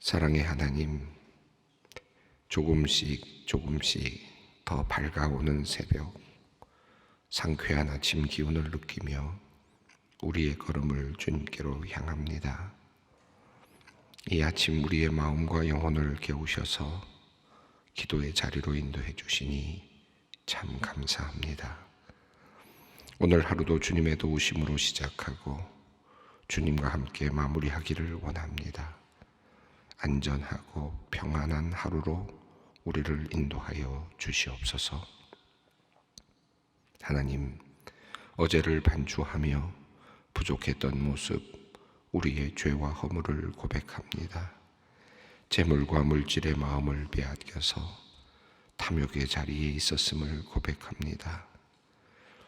사랑의 하나님, 조금씩 더 밝아오는 새벽, 상쾌한 아침 기운을 느끼며 우리의 걸음을 주님께로 향합니다. 이 아침 우리의 마음과 영혼을 깨우셔서 기도의 자리로 인도해 주시니 참 감사합니다. 오늘 하루도 주님의 도우심으로 시작하고 주님과 함께 마무리하기를 원합니다. 안전하고 평안한 하루로 우리를 인도하여 주시옵소서. 하나님, 어제를 반추하며 부족했던 모습, 우리의 죄와 허물을 고백합니다. 재물과 물질의 마음을 빼앗겨서 탐욕의 자리에 있었음을 고백합니다.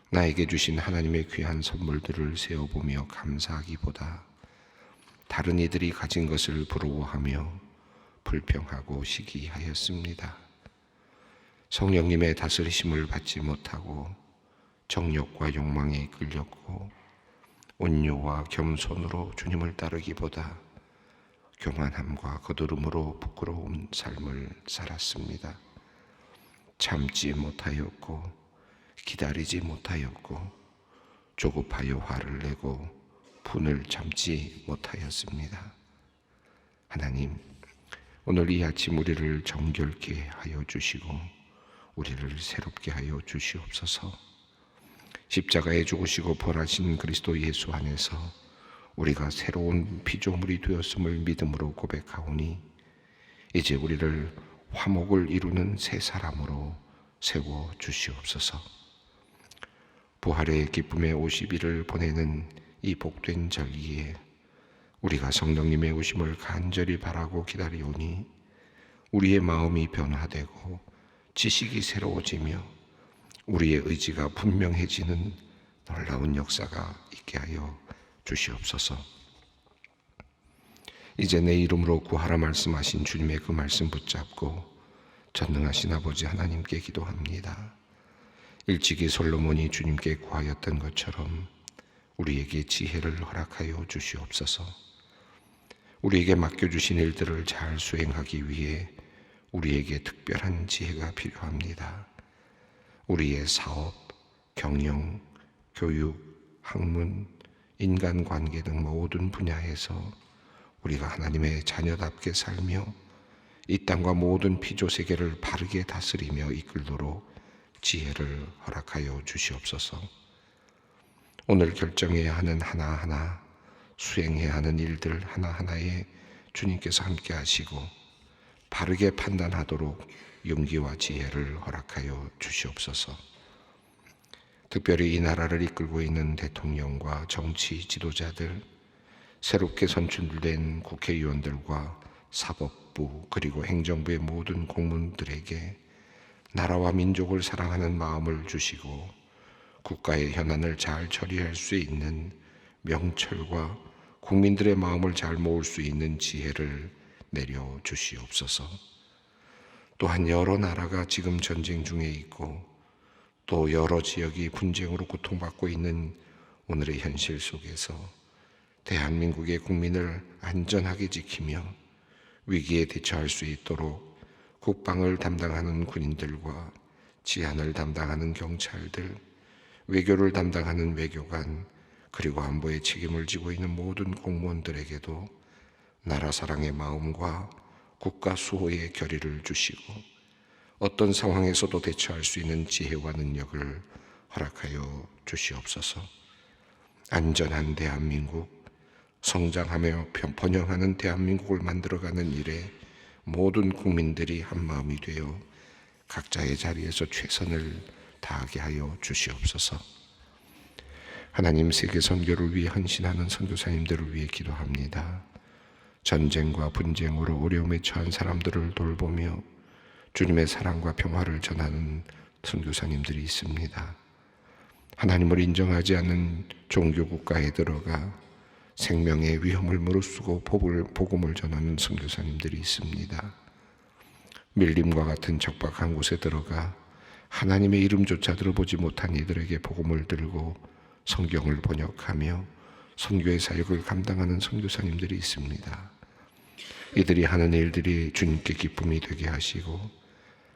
나에게 주신 하나님의 귀한 선물들을 세어보며 감사하기보다 다른 이들이 가진 것을 부러워하며 불평하고 시기하였습니다. 성령님의 다스리심을 받지 못하고 정욕과 욕망에 이끌렸고 온유와 겸손으로 주님을 따르기보다 교만함과 거두름으로 부끄러운 삶을 살았습니다. 참지 못하였고 기다리지 못하였고 조급하여 화를 내고 분을 참지 못하였습니다. 하나님, 오늘 이 아침 우리를 정결케 하여 주시고 우리를 새롭게 하여 주시옵소서. 십자가에 죽으시고 부활하신 그리스도 예수 안에서 우리가 새로운 피조물이 되었음을 믿음으로 고백하오니 이제 우리를 화목을 이루는 새 사람으로 세워 주시옵소서. 부활의 기쁨의 50일을 보내는 이 복된 절기에 우리가 성령님의 오심을 간절히 바라고 기다리오니 우리의 마음이 변화되고 지식이 새로워지며 우리의 의지가 분명해지는 놀라운 역사가 있게 하여 주시옵소서. 이제 내 이름으로 구하라 말씀하신 주님의 그 말씀 붙잡고 전능하신 아버지 하나님께 기도합니다. 일찍이 솔로몬이 주님께 구하였던 것처럼 우리에게 지혜를 허락하여 주시옵소서. 우리에게 맡겨주신 일들을 잘 수행하기 위해 우리에게 특별한 지혜가 필요합니다. 우리의 사업, 경영, 교육, 학문, 인간관계 등 모든 분야에서 우리가 하나님의 자녀답게 살며 이 땅과 모든 피조세계를 바르게 다스리며 이끌도록 지혜를 허락하여 주시옵소서. 오늘 결정해야 하는 하나하나, 수행해야 하는 일들 하나하나에 주님께서 함께 하시고 바르게 판단하도록 용기와 지혜를 허락하여 주시옵소서. 특별히 이 나라를 이끌고 있는 대통령과 정치 지도자들, 새롭게 선출된 국회의원들과 사법부 그리고 행정부의 모든 공무원들에게 나라와 민족을 사랑하는 마음을 주시고 국가의 현안을 잘 처리할 수 있는 명철과 국민들의 마음을 잘 모을 수 있는 지혜를 내려 주시옵소서. 또한 여러 나라가 지금 전쟁 중에 있고 또 여러 지역이 분쟁으로 고통받고 있는 오늘의 현실 속에서 대한민국의 국민을 안전하게 지키며 위기에 대처할 수 있도록 국방을 담당하는 군인들과 치안을 담당하는 경찰들, 외교를 담당하는 외교관, 그리고 안보의 책임을 지고 있는 모든 공무원들에게도 나라 사랑의 마음과 국가 수호의 결의를 주시고 어떤 상황에서도 대처할 수 있는 지혜와 능력을 허락하여 주시옵소서. 안전한 대한민국, 성장하며 번영하는 대한민국을 만들어가는 일에 모든 국민들이 한마음이 되어 각자의 자리에서 최선을 다하게 하여 주시옵소서. 하나님, 세계 선교를 위해 헌신하는 선교사님들을 위해 기도합니다. 전쟁과 분쟁으로 어려움에 처한 사람들을 돌보며 주님의 사랑과 평화를 전하는 선교사님들이 있습니다. 하나님을 인정하지 않는 종교 국가에 들어가 생명의 위험을 무릅쓰고 복음을 전하는 선교사님들이 있습니다. 밀림과 같은 적박한 곳에 들어가 하나님의 이름조차 들어보지 못한 이들에게 복음을 들고 성경을 번역하며 선교의 사역을 감당하는 선교사님들이 있습니다. 이들이 하는 일들이 주님께 기쁨이 되게 하시고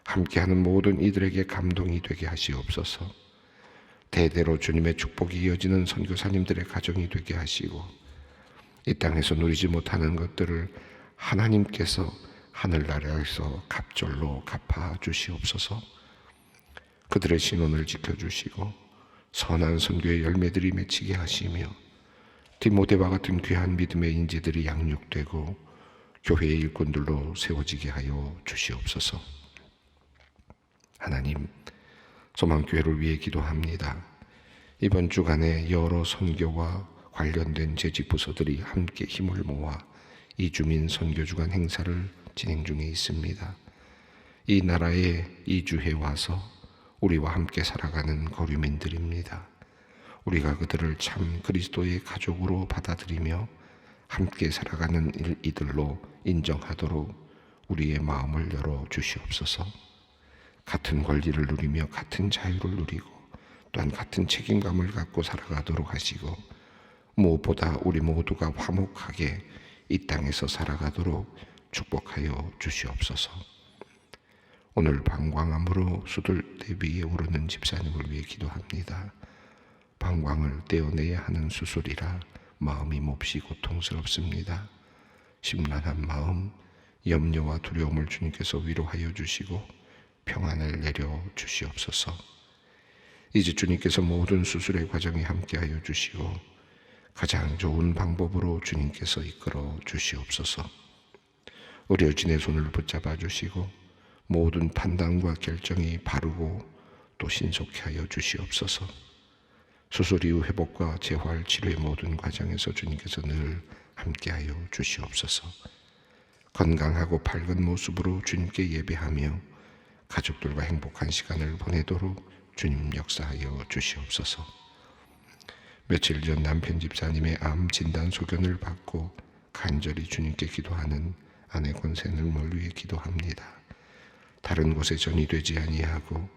함께하는 모든 이들에게 감동이 되게 하시옵소서. 대대로 주님의 축복이 이어지는 선교사님들의 가정이 되게 하시고 이 땅에서 누리지 못하는 것들을 하나님께서 하늘나라에서 갑절로 갚아 주시옵소서. 그들의 신원을 지켜주시고 선한 선교의 열매들이 맺히게 하시며 디모데와 같은 귀한 믿음의 인재들이 양육되고 교회의 일꾼들로 세워지게 하여 주시옵소서. 하나님, 소망교회를 위해 기도합니다. 이번 주간에 여러 선교와 관련된 재직부서들이 함께 힘을 모아 이주민 선교주간 행사를 진행 중에 있습니다. 이 나라에 이주해 와서 우리와 함께 살아가는 거류민들입니다. 우리가 그들을 참 그리스도의 가족으로 받아들이며 함께 살아가는 이들로 인정하도록 우리의 마음을 열어 주시옵소서. 같은 권리를 누리며 같은 자유를 누리고 또한 같은 책임감을 갖고 살아가도록 하시고 무엇보다 우리 모두가 화목하게 이 땅에서 살아가도록 축복하여 주시옵소서. 오늘 방광암으로 수술대 위에 오르는 집사님을 위해 기도합니다. 방광을 떼어내야 하는 수술이라 마음이 몹시 고통스럽습니다. 심란한 마음, 염려와 두려움을 주님께서 위로하여 주시고 평안을 내려 주시옵소서. 이제 주님께서 모든 수술의 과정에 함께하여 주시고 가장 좋은 방법으로 주님께서 이끌어 주시옵소서. 의료진의 손을 붙잡아 주시고 모든 판단과 결정이 바르고 또 신속히 하여 주시옵소서. 수술 이후 회복과 재활 치료의 모든 과정에서 주님께서 늘 함께하여 주시옵소서. 건강하고 밝은 모습으로 주님께 예배하며 가족들과 행복한 시간을 보내도록 주님 역사하여 주시옵소서. 며칠 전 남편 집사님의 암 진단 소견을 받고 간절히 주님께 기도하는 아내 권세님을 위해 기도합니다. 다른 곳에 전이되지 아니하고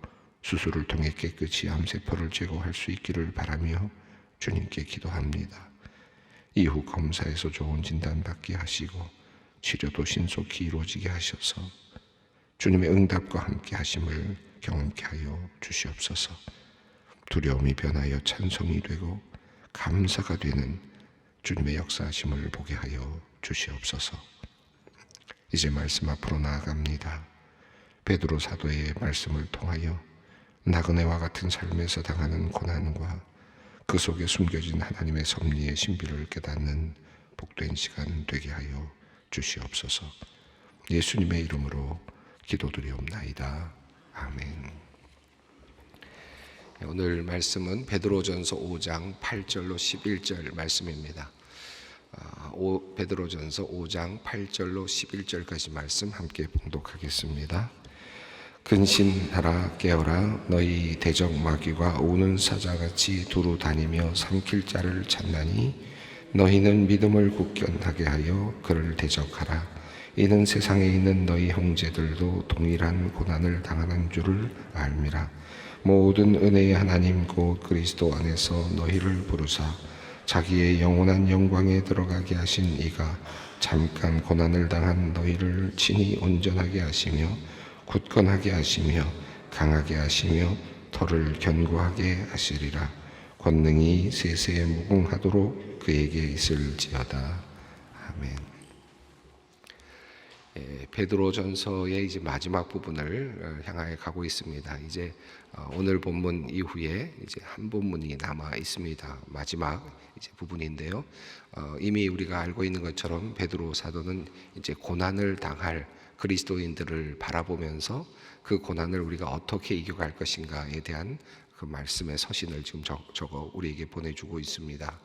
수술을 통해 깨끗이 암세포를 제거할 수 있기를 바라며 주님께 기도합니다. 이후 검사에서 좋은 진단 받게 하시고 치료도 신속히 이루어지게 하셔서 주님의 응답과 함께 하심을 경험케 하여 주시옵소서. 두려움이 변하여 찬송이 되고 감사가 되는 주님의 역사하심을 보게 하여 주시옵소서. 이제 말씀 앞으로 나아갑니다. 베드로 사도의 말씀을 통하여 나그네와 같은 삶에서 당하는 고난과 그 속에 숨겨진 하나님의 섭리의 신비를 깨닫는 복된 시간 되게 하여 주시옵소서. 예수님의 이름으로 기도드리옵나이다. 아멘. 오늘 말씀은 베드로전서 5장 8절로 11절 말씀입니다. 베드로전서 5장 8절로 11절까지 말씀 함께 봉독하겠습니다. 근신하라 깨어라 너희 대적 마귀가 우는 사자같이 두루 다니며 삼킬 자를 찾나니 너희는 믿음을 굳건하게 하여 그를 대적하라. 이는 세상에 있는 너희 형제들도 동일한 고난을 당하는 줄을 알미라. 모든 은혜의 하나님 곧 그리스도 안에서 너희를 부르사 자기의 영원한 영광에 들어가게 하신 이가 잠깐 고난을 당한 너희를 친히 온전하게 하시며 굳건하게 하시며 강하게 하시며 터를 견고하게 하시리라. 권능이 세세에 무궁하도록 그에게 있을지어다. 아멘. 베드로전서의 이제 마지막 부분을 향하여 가고 있습니다. 이제 오늘 본문 이후에 이제 한 본문이 남아 있습니다. 마지막 이제 부분인데요. 이미 우리가 알고 있는 것처럼 베드로 사도는 이제 고난을 당할 그리스도인들을 바라보면서 그 고난을 우리가 어떻게 이겨갈 것인가에 대한 그 말씀의 서신을 지금 적어 우리에게 보내주고 있습니다.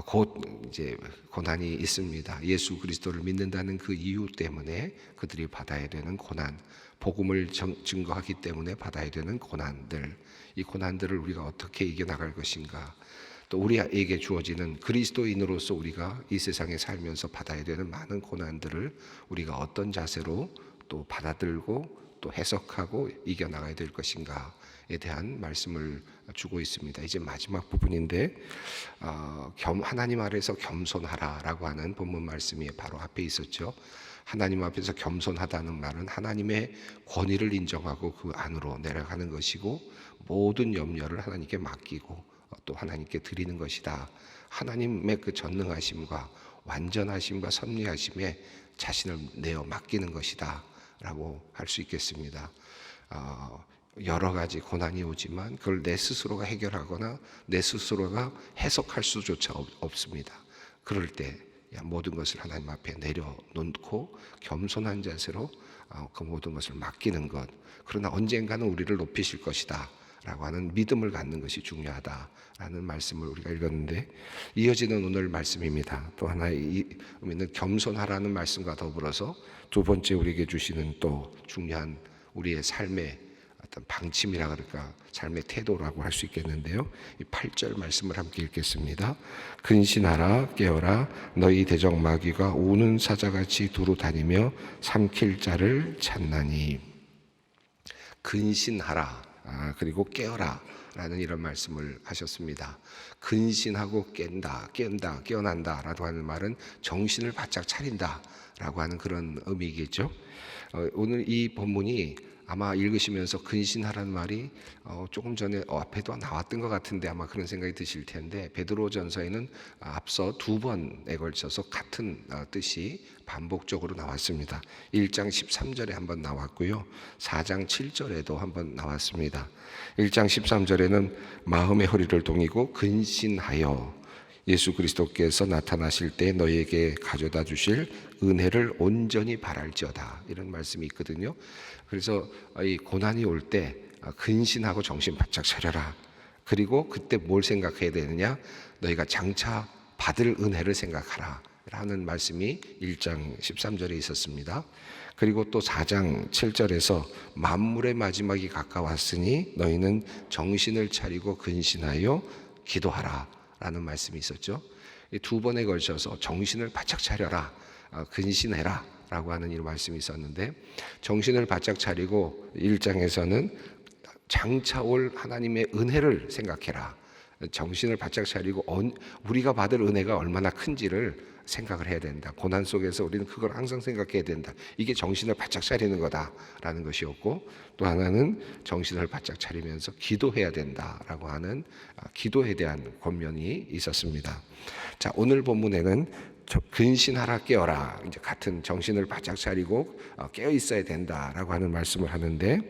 곧 이제 고난이 있습니다. 예수 그리스도를 믿는다는 그 이유 때문에 그들이 받아야 되는 고난, 복음을 증거하기 때문에 받아야 되는 고난들, 이 고난들을 우리가 어떻게 이겨나갈 것인가, 또 우리에게 주어지는 그리스도인으로서 우리가 이 세상에 살면서 받아야 되는 많은 고난들을 우리가 어떤 자세로 또 받아들고 또 해석하고 이겨나가야 될 것인가에 대한 말씀을 주고 있습니다. 이제 마지막 부분인데 하나님 아래서 겸손하라라고 하는 본문 말씀이 바로 앞에 있었죠. 하나님 앞에서 겸손하다는 말은 하나님의 권위를 인정하고 그 안으로 내려가는 것이고 모든 염려를 하나님께 맡기고 또 하나님께 드리는 것이다. 하나님의 그 전능하심과 완전하심과 섭리하심에 자신을 내어 맡기는 것이다 라고 할 수 있겠습니다. 여러 가지 고난이 오지만 그걸 내 스스로가 해결하거나 내 스스로가 해석할 수조차 없습니다. 그럴 때 모든 것을 하나님 앞에 내려놓고 겸손한 자세로 그 모든 것을 맡기는 것. 그러나 언젠가는 우리를 높이실 것이다 라고 하는 믿음을 갖는 것이 중요하다라는 말씀을 우리가 읽었는데, 이어지는 오늘 말씀입니다. 또 하나의 의미는 겸손하라는 말씀과 더불어서 두 번째 우리에게 주시는 또 중요한 우리의 삶의 어떤 방침이라 그럴까, 삶의 태도라고 할 수 있겠는데요. 이 8절 말씀을 함께 읽겠습니다. 근신하라 깨어라 너희 대적 마귀가 우는 사자같이 두루 다니며 삼킬 자를 찾나니. 근신하라 그리고 깨어라 라는 이런 말씀을 하셨습니다. 근신하고 깬다, 깨어난다 라고 하는 말은 정신을 바짝 차린다 라고 하는 그런 의미겠죠. 오늘 이 본문이 아마 읽으시면서 근신하라는 말이 조금 전에 앞에도 나왔던 것 같은데 아마 그런 생각이 드실 텐데, 베드로전서에는 앞서 두 번에 걸쳐서 같은 뜻이 반복적으로 나왔습니다. 1장 13절에 한번 나왔고요, 4장 7절에도 한번 나왔습니다. 1장 13절에는 마음의 허리를 동이고 근신하여 예수 그리스도께서 나타나실 때 너희에게 가져다 주실 은혜를 온전히 바랄지어다, 이런 말씀이 있거든요. 그래서 이 고난이 올 때 근신하고 정신 바짝 차려라. 그리고 그때 뭘 생각해야 되느냐? 너희가 장차 받을 은혜를 생각하라 라는 말씀이 1장 13절에 있었습니다. 그리고 또 4장 7절에서 만물의 마지막이 가까웠으니 너희는 정신을 차리고 근신하여 기도하라 라는 말씀이 있었죠. 이 두 번에 걸쳐서 정신을 바짝 차려라, 근신해라 라고 하는 이 말씀이 있었는데, 정신을 바짝 차리고 1장에서는 장차 올 하나님의 은혜를 생각해라. 정신을 바짝 차리고 우리가 받을 은혜가 얼마나 큰지를 생각을 해야 된다. 고난 속에서 우리는 그걸 항상 생각해야 된다. 이게 정신을 바짝 차리는 거다라는 것이었고, 또 하나는 정신을 바짝 차리면서 기도해야 된다라고 하는 기도에 대한 권면이 있었습니다. 자, 오늘 본문에는 근신하라 깨어라, 이제 같은 정신을 바짝 차리고 깨어 있어야 된다라고 하는 말씀을 하는데,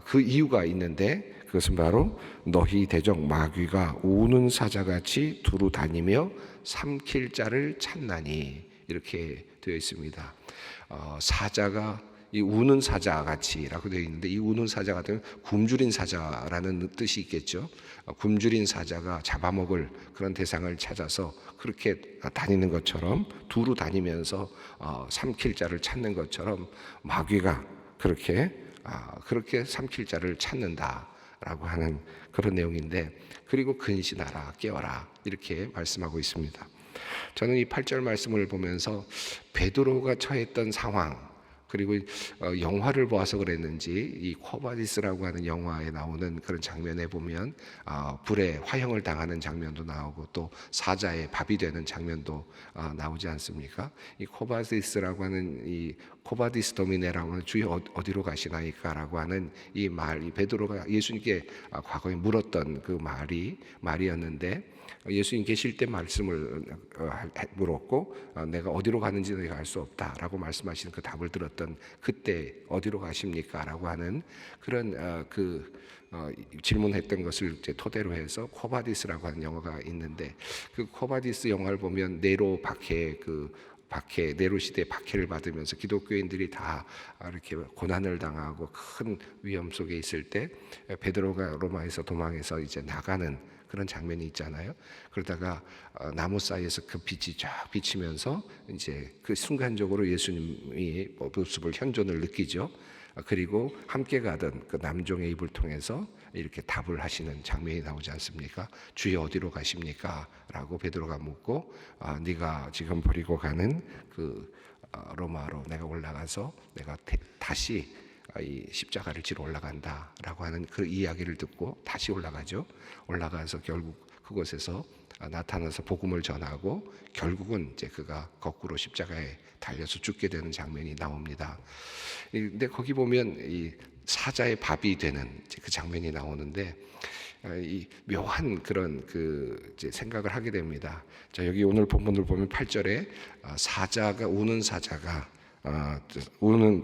그 이유가 있는데 그것은 바로 너희 대적 마귀가 우는 사자같이 두루 다니며 삼킬 자를 찾나니, 이렇게 되어 있습니다. 사자가 이 우는 사자같이라고 되어 있는데, 이 우는 사자 같은 굶주린 사자라는 뜻이 있겠죠. 굶주린 사자가 잡아먹을 그런 대상을 찾아서 그렇게 다니는 것처럼, 두루 다니면서 삼킬 자를 찾는 것처럼 마귀가 그렇게 삼킬 자를 찾는다라고 하는 그런 내용인데, 그리고 근신하라 깨어라 이렇게 말씀하고 있습니다. 저는 이 8절 말씀을 보면서 베드로가 처했던 상황, 그리고 영화를 보아서 그랬는지 이 코바디스라고 하는 영화에 나오는 그런 장면에 보면 불에 화형을 당하는 장면도 나오고 또 사자의 밥이 되는 장면도 나오지 않습니까? 이 코바디스라고 하는 이 코바디스 도미네라고 하는 주여 어디로 가시나이까라고 하는 이 말, 이 베드로가 예수님께 과거에 물었던 그 말이었는데, 예수님 계실 때 말씀을 물었고 내가 어디로 가는지 내가 알 수 없다라고 말씀하시는 그 답을 들었던 그때 어디로 가십니까? 라고 하는 그런 질문했던 것을 이제 토대로 해서 코바디스라고 하는 영화가 있는데, 그 코바디스 영화를 보면 네로 네로 시대의 박해를 받으면서 기독교인들이 다 이렇게 고난을 당하고 큰 위험 속에 있을 때 베드로가 로마에서 도망해서 이제 나가는 그런 장면이 있잖아요. 그러다가 나무 사이에서 그 빛이 쫙 비치면서 이제 그 순간적으로 예수님이 모습을 현존을 느끼죠. 그리고 함께 가던 그 남종의 입을 통해서 이렇게 답을 하시는 장면이 나오지 않습니까? 주여 어디로 가십니까? 라고 베드로가 묻고 네가 지금 버리고 가는 그 로마로 내가 올라가서 내가 다시 이 십자가를 지러 올라간다라고 하는 그 이야기를 듣고 다시 올라가죠. 올라가서 결국 그곳에서 나타나서 복음을 전하고 결국은 이제 그가 거꾸로 십자가에 달려서 죽게 되는 장면이 나옵니다. 근데 거기 보면 이 사자의 밥이 되는 그 장면이 나오는데 이 묘한 그런 그 이제 생각을 하게 됩니다. 자, 여기 오늘 본문을 보면 8절에 사자가 우는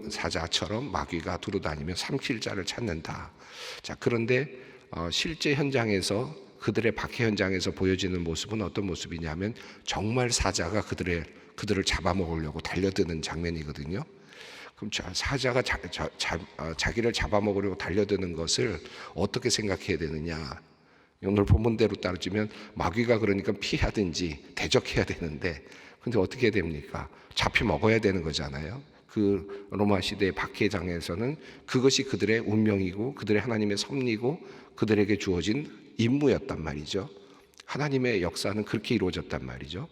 사자처럼 마귀가 두루다니며 삼킬 자를 찾는다. 자, 그런데 실제 현장에서 그들의 박해 현장에서 보여지는 모습은 어떤 모습이냐면 정말 사자가 그들을 잡아먹으려고 달려드는 장면이거든요. 그럼 사자가 자기를 잡아먹으려고 달려드는 것을 어떻게 생각해야 되느냐? 오늘 본문대로 따르면 마귀가 그러니까 피하든지 대적해야 되는데, 근데 어떻게 해야 됩니까? 잡혀 먹어야 되는 거잖아요. 그 로마 시대의 박해장에서는 그것이 그들의 운명이고 그들의 하나님의 섭리고 그들에게 주어진 임무였단 말이죠. 하나님의 역사는 그렇게 이루어졌단 말이죠.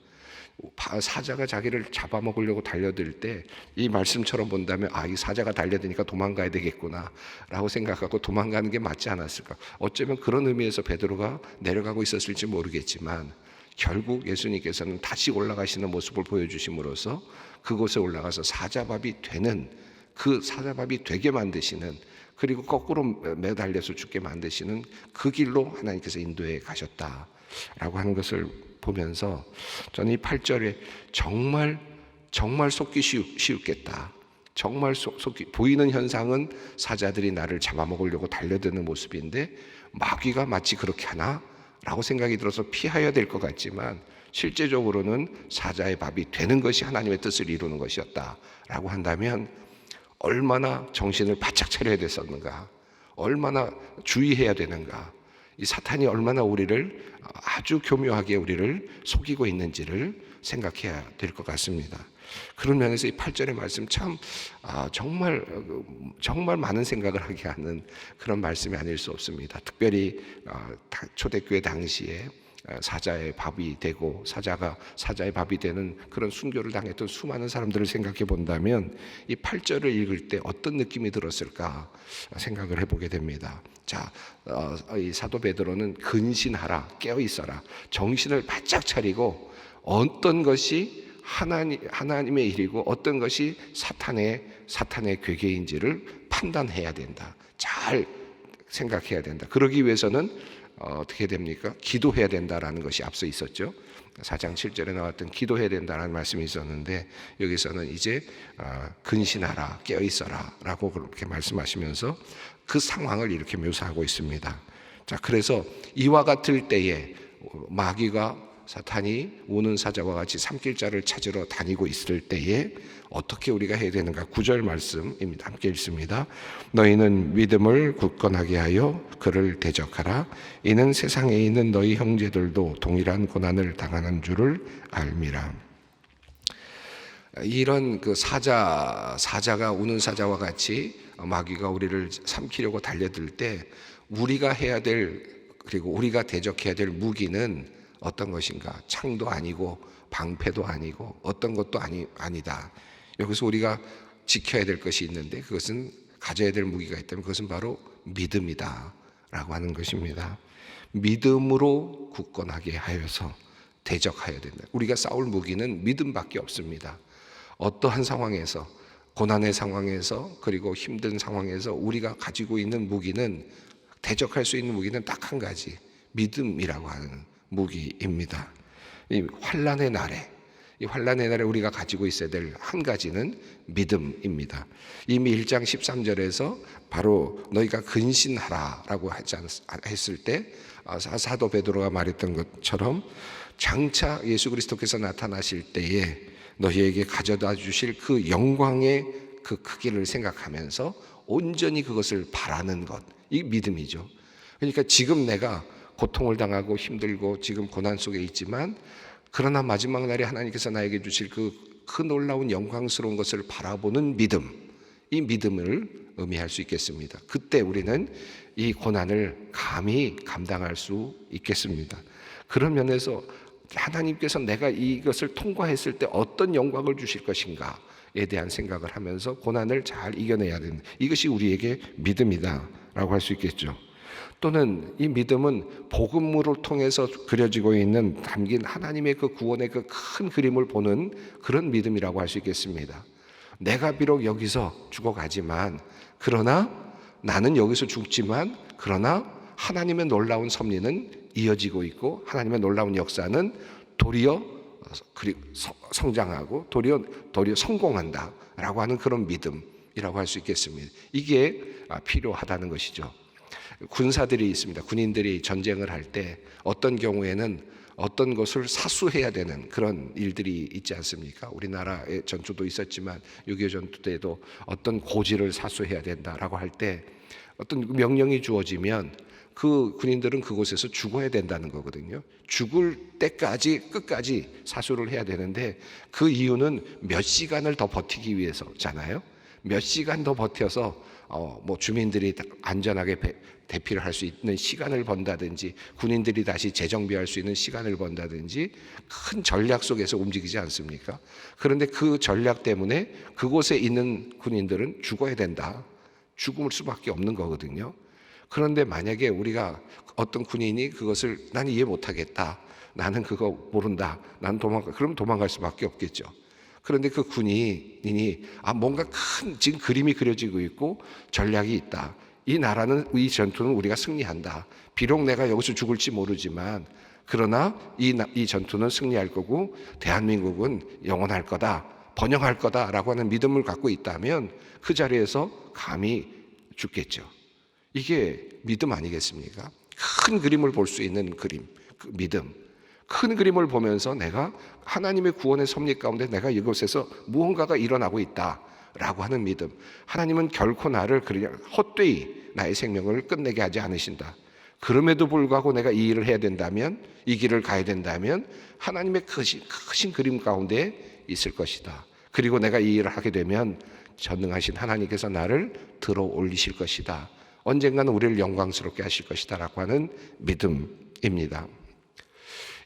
사자가 자기를 잡아먹으려고 달려들 때 이 말씀처럼 본다면 이 사자가 달려드니까 도망가야 되겠구나 라고 생각하고 도망가는 게 맞지 않았을까. 어쩌면 그런 의미에서 베드로가 내려가고 있었을지 모르겠지만 결국 예수님께서는 다시 올라가시는 모습을 보여주심으로써 그곳에 올라가서 사자밥이 되는, 그 사자밥이 되게 만드시는, 그리고 거꾸로 매달려서 죽게 만드시는 그 길로 하나님께서 인도해 가셨다라고 하는 것을 보면서 저는 이 8절에 정말 속기 쉬웠겠다. 정말 보이는 현상은 사자들이 나를 잡아먹으려고 달려드는 모습인데 마귀가 마치 그렇게 하나? 라고 생각이 들어서 피해야 될 것 같지만 실제적으로는 사자의 밥이 되는 것이 하나님의 뜻을 이루는 것이었다라고 한다면 얼마나 정신을 바짝 차려야 됐었는가, 얼마나 주의해야 되는가, 이 사탄이 얼마나 우리를 아주 교묘하게 우리를 속이고 있는지를 생각해야 될 것 같습니다. 그런 면에서 이 8절의 말씀 참 정말 많은 생각을 하게 하는 그런 말씀이 아닐 수 없습니다. 특별히 초대교회 당시에 사자의 밥이 되고 사자의 밥이 되는 그런 순교를 당했던 수많은 사람들을 생각해 본다면 이 8절을 읽을 때 어떤 느낌이 들었을까 생각을 해보게 됩니다. 자, 이 사도 베드로는 근신하라, 깨어 있어라, 정신을 바짝 차리고 어떤 것이 하나님의 일이고 어떤 것이 사탄의 괴계인지를 판단해야 된다. 잘 생각해야 된다. 그러기 위해서는 어떻게 됩니까? 기도해야 된다라는 것이 앞서 있었죠. 4장 7절에 나왔던 기도해야 된다는 말씀이 있었는데 여기서는 이제 근신하라, 깨어 있어라 라고 그렇게 말씀하시면서 그 상황을 이렇게 묘사하고 있습니다. 자, 그래서 이와 같을 때에 마귀가, 사탄이 우는 사자와 같이 삼킬 자를 찾으러 다니고 있을 때에 어떻게 우리가 해야 되는가? 9절 말씀입니다. 함께 읽습니다. 너희는 믿음을 굳건하게 하여 그를 대적하라. 이는 세상에 있는 너희 형제들도 동일한 고난을 당하는 줄을 알미라. 이런 그 사자가 우는 사자와 같이 마귀가 우리를 삼키려고 달려들 때 우리가 해야 될, 그리고 우리가 대적해야 될 무기는 어떤 것인가? 창도 아니고 방패도 아니고 어떤 것도 아니다. 여기서 우리가 지켜야 될 것이 있는데 그것은 가져야 될 무기가 있다면 그것은 바로 믿음이다 라고 하는 것입니다. 믿음으로 굳건하게 하여서 대적하여야 된다. 우리가 싸울 무기는 믿음밖에 없습니다. 어떠한 상황에서, 고난의 상황에서, 그리고 힘든 상황에서 우리가 가지고 있는 무기는, 대적할 수 있는 무기는 딱 한 가지, 믿음이라고 하는 무기입니다. 이 환난의 날에 우리가 가지고 있어야 될 한 가지는 믿음입니다. 이미 1장 13절에서 바로 너희가 근신하라라고 했을 때 사도 베드로가 말했던 것처럼 장차 예수 그리스도께서 나타나실 때에 너희에게 가져다 주실 그 영광의 그 크기를 생각하면서 온전히 그것을 바라는 것, 이 믿음이죠. 그러니까 지금 내가 고통을 당하고 힘들고 지금 고난 속에 있지만 그러나 마지막 날에 하나님께서 나에게 주실 그 놀라운 영광스러운 것을 바라보는 믿음, 이 믿음을 의미할 수 있겠습니다. 그때 우리는 이 고난을 감히 감당할 수 있겠습니다. 그런 면에서 하나님께서 내가 이것을 통과했을 때 어떤 영광을 주실 것인가, 대한 생각을 하면서 고난을 잘 이겨내야 되는, 이것이 우리에게 믿음이다라고 할 수 있겠죠. 또는 이 믿음은 복음을 통해서 그려지고 있는 담긴 하나님의 그 구원의 그 큰 그림을 보는 그런 믿음이라고 할 수 있겠습니다. 내가 비록 여기서 죽어가지만, 그러나 나는 여기서 죽지만, 그러나 하나님의 놀라운 섭리는 이어지고 있고, 하나님의 놀라운 역사는 도리어 성장하고 도리어 성공한다라고 하는 그런 믿음이라고 할 수 있겠습니다. 이게 필요하다는 것이죠. 군사들이 있습니다. 군인들이 전쟁을 할 때 어떤 경우에는 어떤 것을 사수해야 되는 그런 일들이 있지 않습니까? 우리나라의 전투도 있었지만 6.25 전투 때도 어떤 고지를 사수해야 된다라고 할 때 어떤 명령이 주어지면 그 군인들은 그곳에서 죽어야 된다는 거거든요. 죽을 때까지 끝까지 사수를 해야 되는데, 그 이유는 몇 시간을 더 버티기 위해서잖아요. 몇 시간 더 버텨서 주민들이 안전하게 대피를 할 수 있는 시간을 번다든지, 군인들이 다시 재정비할 수 있는 시간을 번다든지, 큰 전략 속에서 움직이지 않습니까? 그런데 그 전략 때문에 그곳에 있는 군인들은 죽어야 된다, 죽을 수밖에 없는 거거든요. 그런데 만약에 우리가 어떤 군인이 그것을 난 이해 못하겠다, 나는 그거 모른다, 나는 그럼 도망갈 수밖에 없겠죠. 그런데 그 군인이 뭔가 큰 지금 그림이 그려지고 있고 전략이 있다, 이 나라는, 이 전투는 우리가 승리한다, 비록 내가 여기서 죽을지 모르지만 그러나 이 전투는 승리할 거고 대한민국은 영원할 거다, 번영할 거다라고 하는 믿음을 갖고 있다면 그 자리에서 감히 죽겠죠. 이게 믿음 아니겠습니까? 큰 그림을 볼 수 있는 그림, 그 믿음. 큰 그림을 보면서 내가 하나님의 구원의 섭리 가운데 내가 이곳에서 무언가가 일어나고 있다라고 하는 믿음. 하나님은 결코 나를 그냥 헛되이 나의 생명을 끝내게 하지 않으신다. 그럼에도 불구하고 내가 이 일을 해야 된다면, 이 길을 가야 된다면 하나님의 크신 그림 가운데 있을 것이다. 그리고 내가 이 일을 하게 되면 전능하신 하나님께서 나를 들어 올리실 것이다. 언젠가는 우리를 영광스럽게 하실 것이다 라고 하는 믿음입니다.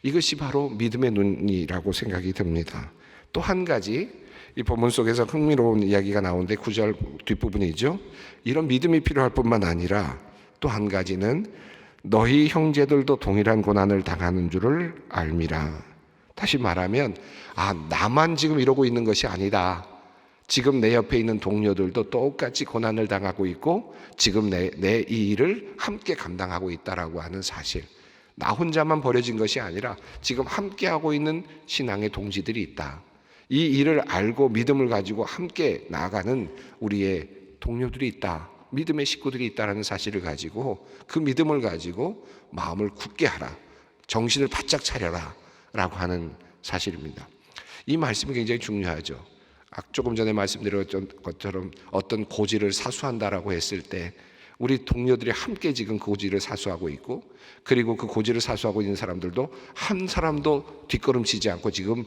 이것이 바로 믿음의 눈이라고 생각이 듭니다. 또 한 가지, 이 본문 속에서 흥미로운 이야기가 나오는데 9절 뒷부분이죠. 이런 믿음이 필요할 뿐만 아니라 또 한 가지는 너희 형제들도 동일한 고난을 당하는 줄을 알미라. 다시 말하면 나만 지금 이러고 있는 것이 아니다. 지금 내 옆에 있는 동료들도 똑같이 고난을 당하고 있고 지금 내 이 일을 함께 감당하고 있다라고 하는 사실. 나 혼자만 버려진 것이 아니라 지금 함께하고 있는 신앙의 동지들이 있다. 이 일을 알고 믿음을 가지고 함께 나아가는 우리의 동료들이 있다, 믿음의 식구들이 있다는 사실을 가지고 그 믿음을 가지고 마음을 굳게 하라, 정신을 바짝 차려라 라고 하는 사실입니다. 이 말씀이 굉장히 중요하죠. 조금 전에 말씀드렸던 것처럼 어떤 고지를 사수한다라고 했을 때 우리 동료들이 함께 지금 그 고지를 사수하고 있고, 그리고 그 고지를 사수하고 있는 사람들도 한 사람도 뒷걸음치지 않고 지금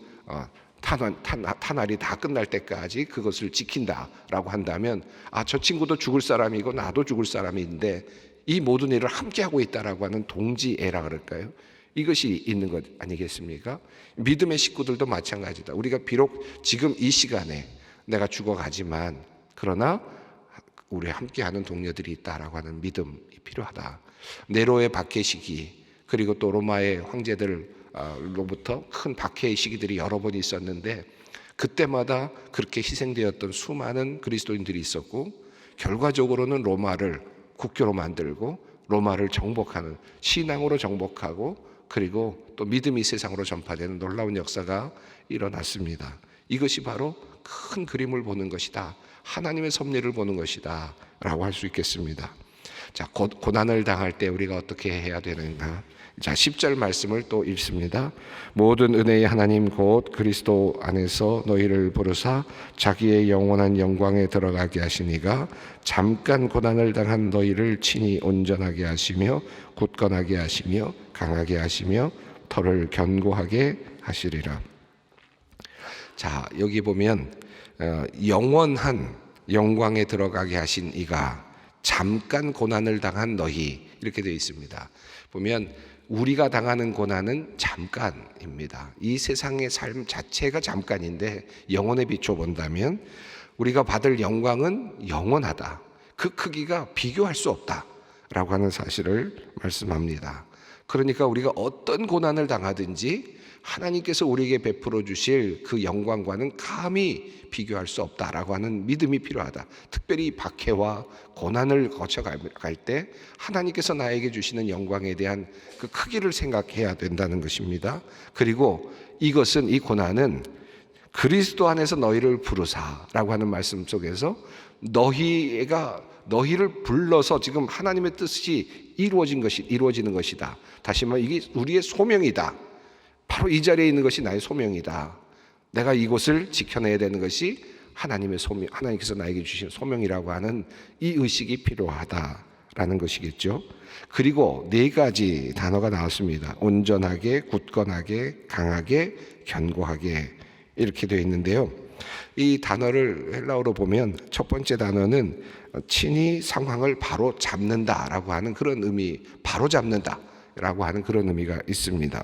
탄알이 다 끝날 때까지 그것을 지킨다라고 한다면 저 친구도 죽을 사람이고 나도 죽을 사람인데 이 모든 일을 함께 하고 있다라고 하는 동지애라 그럴까요? 이것이 있는 것 아니겠습니까? 믿음의 식구들도 마찬가지다. 우리가 비록 지금 이 시간에 내가 죽어가지만 그러나 우리 함께하는 동료들이 있다라고 하는 믿음이 필요하다. 네로의 박해 시기, 그리고 또 로마의 황제들로부터 큰 박해의 시기들이 여러 번 있었는데 그때마다 그렇게 희생되었던 수많은 그리스도인들이 있었고, 결과적으로는 로마를 국교로 만들고 로마를 정복하는, 신앙으로 정복하고 그리고 또 믿음이 세상으로 전파되는 놀라운 역사가 일어났습니다. 이것이 바로 큰 그림을 보는 것이다, 하나님의 섭리를 보는 것이다 라고 할 수 있겠습니다. 자, 고난을 당할 때 우리가 어떻게 해야 되는가? 자, 10절 말씀을 또 읽습니다. 모든 은혜의 하나님 곧 그리스도 안에서 너희를 부르사 자기의 영원한 영광에 들어가게 하시니가 잠깐 고난을 당한 너희를 친히 온전하게 하시며 굳건하게 하시며 강하게 하시며 터를 견고하게 하시리라. 자, 여기 보면 영원한 영광에 들어가게 하신 이가 잠깐 고난을 당한 너희, 이렇게 되어 있습니다. 보면 우리가 당하는 고난은 잠깐입니다. 이 세상의 삶 자체가 잠깐인데 영혼에 비춰본다면 우리가 받을 영광은 영원하다. 그 크기가 비교할 수 없다라고 하는 사실을 말씀합니다. 그러니까 우리가 어떤 고난을 당하든지 하나님께서 우리에게 베풀어 주실 그 영광과는 감히 비교할 수 없다라고 하는 믿음이 필요하다. 특별히 박해와 고난을 거쳐갈 때 하나님께서 나에게 주시는 영광에 대한 그 크기를 생각해야 된다는 것입니다. 그리고 이것은, 이 고난은 그리스도 안에서 너희를 부르사라고 하는 말씀 속에서 너희를 불러서 지금 하나님의 뜻이 이루어지는 것이다. 다시 말해 이게 우리의 소명이다. 바로 이 자리에 있는 것이 나의 소명이다. 내가 이곳을 지켜내야 되는 것이 하나님의 소명, 하나님께서 나에게 주신 소명이라고 하는 이 의식이 필요하다라는 것이겠죠. 그리고 4가지 단어가 나왔습니다. 온전하게, 굳건하게, 강하게, 견고하게 이렇게 되어 있는데요. 이 단어를 헬라어로 보면 첫 번째 단어는 친히 상황을 바로 잡는다라고 하는 그런 의미, 바로 잡는다라고 하는 그런 의미가 있습니다.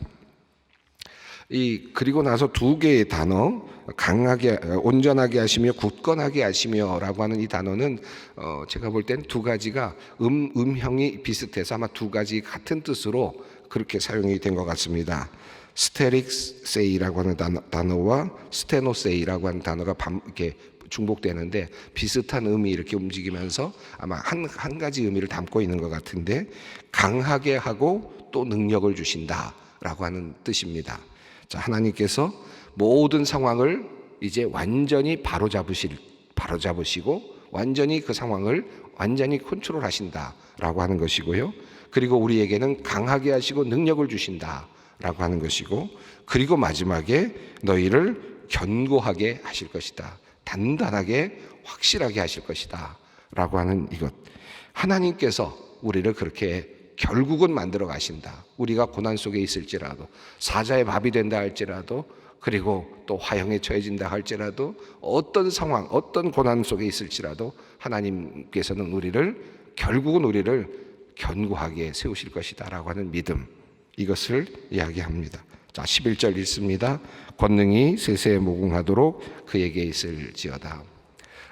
그리고 나서 2개의 단어, 강하게, 온전하게 하시며 굳건하게 하시며라고 하는 이 단어는 제가 볼 땐 2가지가 음형이 비슷해서 아마 2가지 같은 뜻으로 그렇게 사용이 된 것 같습니다. 스테릭세이라고 하는 단어와 스테노세이라고 하는 단어가 이렇게 중복되는데 비슷한 의미 이렇게 움직이면서 아마 한 가지 의미를 담고 있는 것 같은데, 강하게 하고 또 능력을 주신다라고 하는 뜻입니다. 자, 하나님께서 모든 상황을 이제 완전히 바로잡으시고 완전히 그 상황을 완전히 컨트롤하신다라고 하는 것이고요. 그리고 우리에게는 강하게 하시고 능력을 주신다라고 하는 것이고, 그리고 마지막에 너희를 견고하게 하실 것이다. 단단하게 확실하게 하실 것이다 라고 하는 이것. 하나님께서 우리를 그렇게 결국은 만들어 가신다. 우리가 고난 속에 있을지라도, 사자의 밥이 된다 할지라도, 그리고 또 화형에 처해진다 할지라도, 어떤 상황, 어떤 고난 속에 있을지라도 하나님께서는 결국은 우리를 견고하게 세우실 것이다 라고 하는 믿음, 이것을 이야기합니다. 자, 11절 읽습니다. 권능이 세세에 무궁하도록 그에게 있을지어다.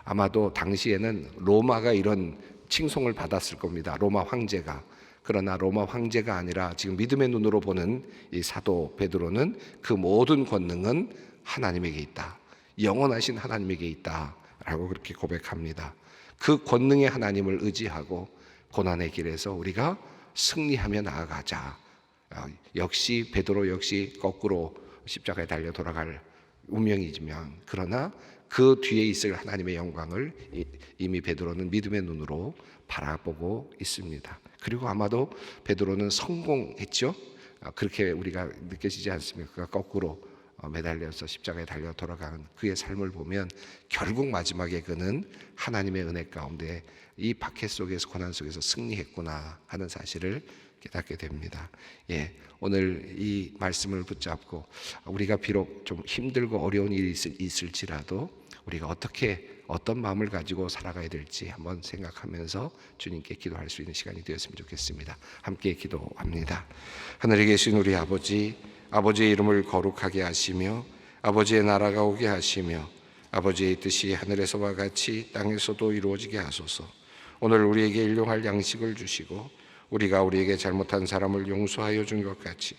아마도 당시에는 로마가 이런 칭송을 받았을 겁니다. 로마 황제가. 그러나 로마 황제가 아니라 지금 믿음의 눈으로 보는 이 사도 베드로는 그 모든 권능은 하나님에게 있다. 영원하신 하나님에게 있다라고 그렇게 고백합니다. 그 권능의 하나님을 의지하고 고난의 길에서 우리가 승리하며 나아가자. 역시 베드로 역시 거꾸로 십자가에 달려 돌아갈 운명이지만, 그러나 그 뒤에 있을 하나님의 영광을 이미 베드로는 믿음의 눈으로 바라보고 있습니다. 그리고 아마도 베드로는 성공했죠. 그렇게 우리가 느껴지지 않습니까? 그가 거꾸로 매달려서 십자가에 달려 돌아가는 그의 삶을 보면 결국 마지막에 그는 하나님의 은혜 가운데 이 박해 속에서, 고난 속에서 승리했구나 하는 사실을 깨닫게 됩니다. 오늘 이 말씀을 붙잡고 우리가 비록 좀 힘들고 어려운 일이 있을지라도 우리가 어떤 마음을 가지고 살아가야 될지 한번 생각하면서 주님께 기도할 수 있는 시간이 되었으면 좋겠습니다. 함께 기도합니다. 하늘에 계신 우리 아버지, 아버지의 이름을 거룩하게 하시며 아버지의 나라가 오게 하시며 아버지의 뜻이 하늘에서와 같이 땅에서도 이루어지게 하소서. 오늘 우리에게 일용할 양식을 주시고 우리가 우리에게 잘못한 사람을 용서하여 준 것 같이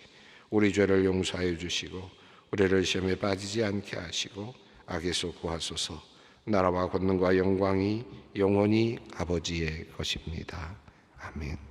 우리 죄를 용서하여 주시고 우리를 시험에 빠지지 않게 하시고 악에서 구하소서. 나라와 권능과 영광이 영원히 아버지의 것입니다. 아멘.